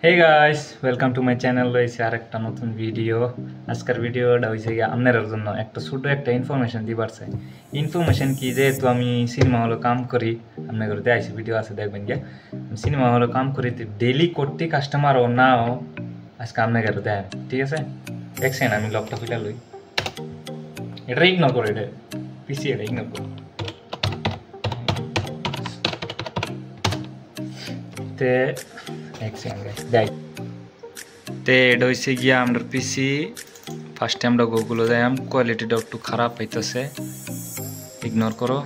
Hey guys, welcome to my channel. লইছি আরেকটা নতুন ভিডিও। আজকের ভিডিওটা হইছে কি আপনাদের জন্য একটা ছোট একটা ইনফরমেশন দিবার চাই। ইনফরমেশন কি যেহেতু আমি সিনেমা হলে কাম করি, আপনাদের দেখাইছি ভিডিও আছে দেখবেন গিয়া। সিনেমা হলে কাম করি ডেইলি করতে কাস্টমার ও নাও আজকে আপনাদের দেন, ঠিক আছে? দেখছেন আমি লকটা খুলে লই। এটা ইগনোর করে এটা পিসি এটা ইগনোর করো। তে এটা হয়েছে গিয়া আমার পিসি ফার্স্ট টাইমটা গুগলে যাইম কোয়ালিটিটা একটু খারাপ হইতেছে, ইগনোর করো।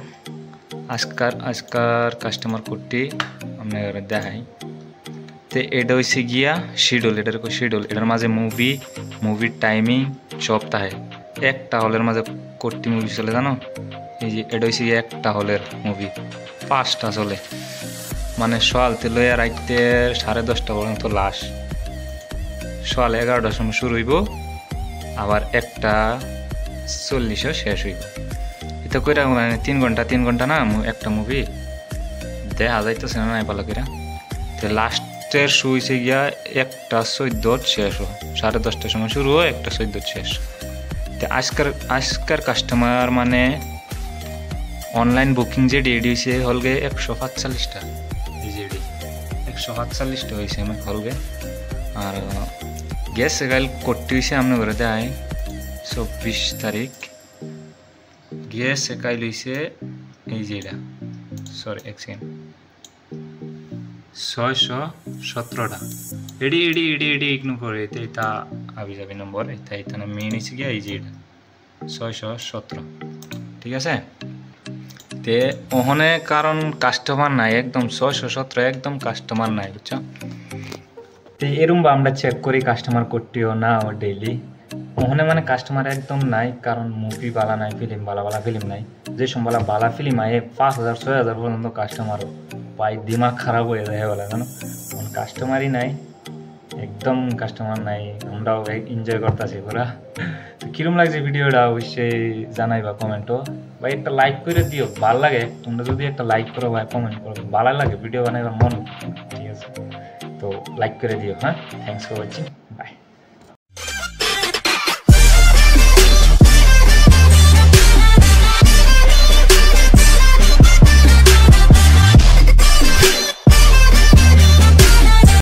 আজকার কাস্টমার কোডটি আপনার দেখাই। তো এটা হয়েছে গিয়া শিডিউল, এটার মাঝে মুভির টাইমিং সব থাকে। একটা হলের মাঝে কোডটি মুভি চলে জানো, এই যে এটা হয়েছে গিয়া একটা হলের মুভি 5টা চলে, মানে সকালতে লইয়া রাইতে 10:30 পর্যন্ত লাশ, সকাল 11টার সময় শুরু হইব, আবার 1:40 শেষ হইব। এটা করে মানে 3 ঘন্টা না একটা মুভি দেখা যাইতেছে না নাই ভালো করে। তো লাস্টের শো হয়েছে গিয়া 1:14 শেষ হয়, 10:30টার সময় শুরু হয়, 1:14 শেষ। তো আজকের কাস্টমার মানে অনলাইন বুকিং যে ডেট হয়েছে হলগে 145টা, 145টা হয়েছে আমার হলগে। আর গ্যাস সেগাইল করতে হয়েছে আপনার ঘরে দেয় 24 তারিখ। গ্যাস সেকাইল হয়েছে এই যে এটা, সরি এক সেকেন্ড, 617টা। এডি ইগনোর করে এটা আবি যাবি নম্বর, এটা মেন হয়েছে গিয়া এই যে এটা 617, ঠিক আছে? তে ওখানে কারণ কাস্টমার নাই, একদম 617 একদম কাস্টমার নাই, বুঝছো? তো এরকম আমরা চেক করি কাস্টমার করতেও না ও ডেইলি ওখানে মানে কাস্টমার একদম নাই, কারণ মুভি বালা নাই, ফিল্ম বালা ফিল্ম নাই। যে সময় বালা ফিল্ম আয় 5,000-6,000 পর্যন্ত কাস্টমার পাই, দিমাগ খারাপ হয়ে যায় বলে জানো। কাস্টমারই নাই, একদম কাস্টমার নাই, আমরাও এনজয় করতেছি পুরা। কিরম লাগছে ভিডিওটা অবশ্যই জানাইবা কমেন্টও, বা একটা লাইক করে দিও, ভালো লাগে। তোমরা যদি একটা লাইক করো বা কমেন্ট করো, ভালো লাগে ভিডিও বানাইবার মন, ঠিক আছে? তো লাইক করে দিও। হ্যাঁ, থ্যাংকস ফর ওয়াচিং।